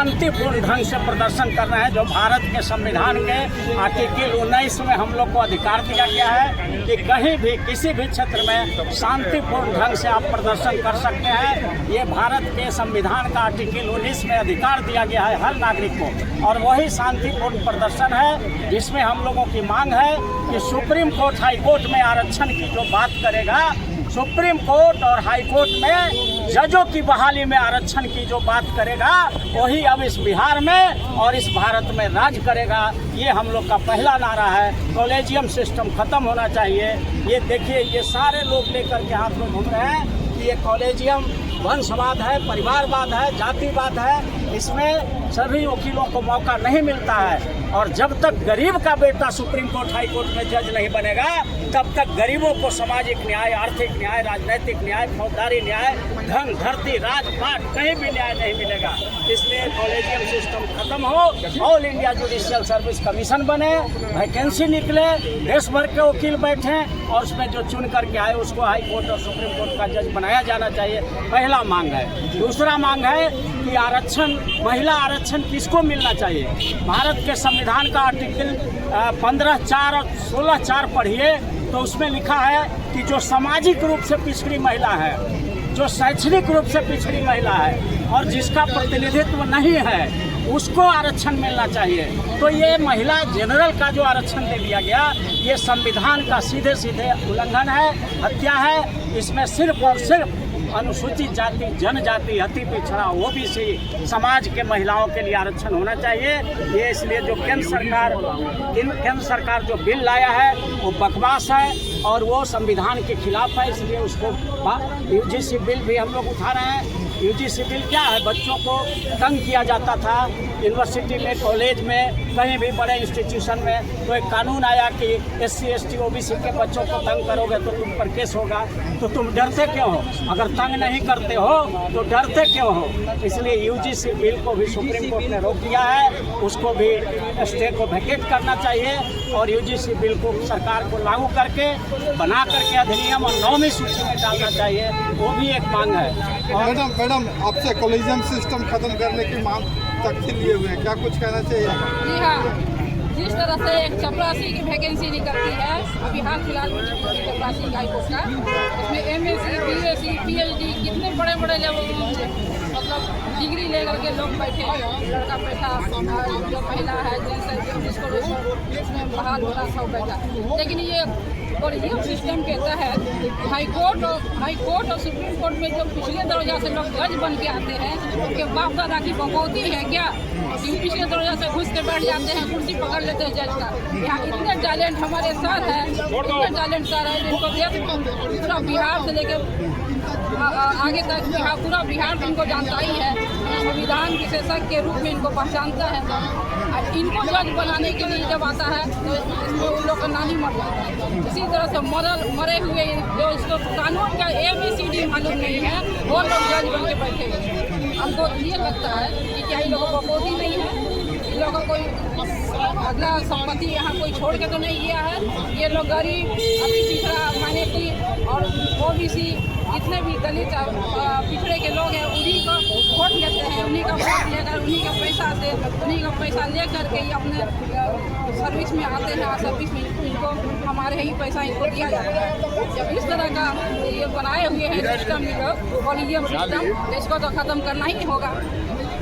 शांतिपूर्ण ढंग से प्रदर्शन कर रहे हैं। जो भारत के संविधान के आर्टिकल 19 में हम लोग को अधिकार दिया गया है कि कहीं भी किसी भी क्षेत्र में शांतिपूर्ण ढंग से आप प्रदर्शन कर सकते हैं। ये भारत के संविधान का आर्टिकल 19 में अधिकार दिया गया है हर नागरिक को, और वही शांतिपूर्ण प्रदर्शन है जिसमें हम लोगों की मांग है कि सुप्रीम कोर्ट हाई कोर्ट में आरक्षण की जो बात करेगा, सुप्रीम कोर्ट और हाई कोर्ट में जजों की बहाली में आरक्षण की जो बात करेगा, वही अब इस बिहार में और इस भारत में राज करेगा। ये हम लोग का पहला नारा है। कॉलेजियम सिस्टम खत्म होना चाहिए। ये देखिए, ये सारे लोग लेकर के हाथ में घूम रहे हैं कि ये कॉलेजियम वंशवाद है, परिवारवाद है, जातिवाद है। इसमें सभी वकीलों को मौका नहीं मिलता है, और जब तक गरीब का बेटा सुप्रीम कोर्ट हाई कोर्ट में जज नहीं बनेगा, तब तक गरीबों को सामाजिक न्याय, आर्थिक न्याय, राजनीतिक न्याय, फौजदारी न्याय, धन, धरती, राजपाट कहीं भी न्याय नहीं मिलेगा। इसलिए कॉलेजियम सिस्टम खत्म हो, all India judicial service commission बने, वैकेंसी निकले, देश भर के वकील बैठे और उसमें जो चुन करके आए उसको हाई कोर्ट और सुप्रीम कोर्ट का जज बनाया जाना चाहिए। पहला मांग है। दूसरा मांग है कि आरक्षण, महिला आरक्षण किसको मिलना चाहिए। भारत के संविधान का आर्टिकल 15(4) और 16(4) पढ़िए तो उसमें लिखा है कि जो सामाजिक रूप से पिछड़ी महिला है, जो शैक्षणिक रूप से पिछड़ी महिला है और जिसका प्रतिनिधित्व नहीं है, उसको आरक्षण मिलना चाहिए। तो ये महिला जनरल का जो आरक्षण दे दिया गया, ये संविधान का सीधे सीधे उल्लंघन है, हत्या है। इसमें सिर्फ और सिर्फ अनुसूचित जाति, जनजाति, अति पिछड़ा, ओबीसी समाज के महिलाओं के लिए आरक्षण होना चाहिए। ये इसलिए जो केंद्र सरकार जो बिल लाया है वो बकवास है और वो संविधान के खिलाफ है। इसलिए उसको यूजीसी बिल भी हम लोग उठा रहे हैं। यूजीसी बिल क्या है? बच्चों को तंग किया जाता था यूनिवर्सिटी में, कॉलेज में, कहीं भी बड़े इंस्टीट्यूशन में। तो एक कानून आया कि SC ST OBC के बच्चों को तंग करोगे तो तुम पर केस होगा। तो तुम डरते क्यों हो? अगर तंग नहीं करते हो तो डरते क्यों हो? इसलिए यूजीसी बिल को भी सुप्रीम कोर्ट ने रोक दिया है, उसको भी स्टे को वैकेट करना चाहिए और यूजीसी बिल को सरकार को लागू करके बना करके अधिनियम और 9वीं सूची में डालना चाहिए। वो भी एक मांग है। और मैडम आपसे कॉलेजियम सिस्टम खत्म करने की मांग तक के लिए हुए हैं, क्या कुछ कहना चाहिए? जी हाँ, जिस तरह से एक चपरासी की वैकेंसी निकलती है अभी हाल फिलहाल में चपरासी हाई कोर्ट का, इसमें MSc, BSc, PhD कितने बड़े बड़े लेवल मतलब डिग्री लेकर के लोग बैठे हैं। लड़का बैठा, जो महिला है, जिसको इसमें बहाल हो रहा सब बैठा। लेकिन ये कॉलेजियम सिस्टम के तहत हाई कोर्ट और सुप्रीम कोर्ट में जो पिछले दर्जा से लोग जज बन के आते हैं, उनके बाप दादा की बकौती है क्या? पिछले दर्जा से घुस के बैठ जाते हैं, कुर्सी पकड़ लेते हैं जज का। यहाँ इतने टैलेंट हमारे सर है, इतने टैलेंट सर है जिनको देश पूरा बिहार से लेकर आगे तक पूरा बिहार इनको जानता ही है, संविधान विशेषज्ञ के रूप में इनको पहचानता है। और इनको जज बनाने के लिए जब आता है तो इसमें उन लोग का नानी मर जाता है। इसी तरह से मरे हुए जो इसको कानून का ABCD मालूम नहीं है, वो लोग जज बन के बैठे हैं। हमको ये लगता है कि क्या इन लोगों को बकौती नहीं है, इन लोगों को कोई अगला संपत्ति यहाँ कोई छोड़ के तो नहीं गया है। ये लोग गरीब, अति पिछड़ा, माइनॉरिटी और OBC जितने भी दलित पिछड़े के लोग हैं उन्हीं को वोट लेते हैं, उन्हीं का वोट लेकर उन्हीं का पैसा ले करके ही अपने सर्विस में आते हैं। सर्विस में इनको हमारे ही पैसा इनको दिया जाता है। जब इस तरह का ये बनाए हुए हैं सिस्टम, कॉलेजियम सिस्टम, इसको तो ख़त्म करना ही होगा।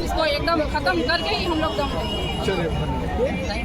इसको एकदम ख़त्म करके ही हम लोग दम देंगे।